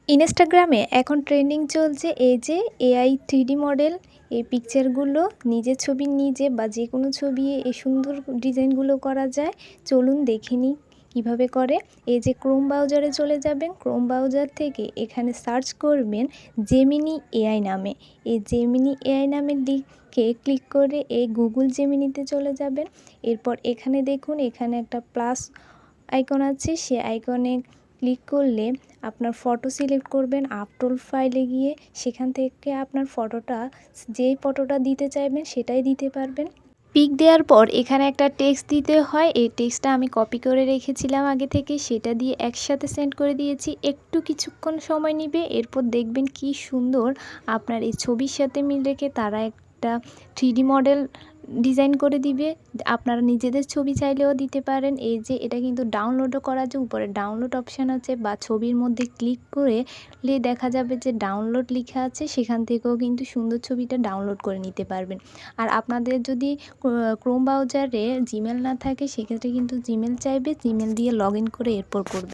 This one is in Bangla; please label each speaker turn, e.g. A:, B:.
A: ইনস্টাগ্রামে এখন ট্রেন্ডিং চলছে এই যে এআই 3D মডেল। এই পিকচারগুলো নিজের ছবি নিজে বা যে কোনো ছবি এই সুন্দর ডিজাইনগুলো করা যায়। চলুন দেখে নিই কীভাবে করে। এই যে ক্রোম ব্রাউজারে চলে যাবেন, ক্রোম ব্রাউজার থেকে এখানে সার্চ করবেন জেমিনি এআই নামে। এই জেমিনি এআই নামের লিখে ক্লিক করে এই গুগল জেমিনিতে চলে যাবেন। এরপর এখানে দেখুন, এখানে একটা প্লাস আইকন আছে, সে আইকনে ক্লিক করলে আপনার ফটো সিলেক্ট করবেন। আপলোড ফাইলে গিয়ে সেখান থেকে আপনার ফটোটা, যেই ফটোটা দিতে চাইবেন সেটাই দিতে পারবেন। পিক দেওয়ার পর এখানে একটা টেক্সট দিতে হয়। এই টেক্সটটা আমি কপি করে রেখেছিলাম আগে থেকে, সেটা দিয়ে একসাথে সেন্ড করে দিয়েছি। একটু কিছুক্ষণ সময় নেবে, এরপর দেখবেন কি সুন্দর আপনার এই ছবির সাথে মিল রেখে তারা একটা 3D মডেল ডিজাইন করে দিবে। আপনারা নিজেদের ছবি চাইলেও দিতে পারেন। এই যে এটা কিন্তু ডাউনলোডও করা যায়, উপরে ডাউনলোড অপশান আছে, বা ছবির মধ্যে ক্লিক করে দেখা যাবে যে ডাউনলোড লেখা আছে, সেখান থেকেও কিন্তু সুন্দর ছবিটা ডাউনলোড করে নিতে পারবেন। আর আপনাদের যদি ক্রোম ব্রাউজারে জিমেল না থাকে, সেক্ষেত্রে কিন্তু জিমেল চাইবে, জিমেল দিয়ে লগ ইন করে এরপর করবে।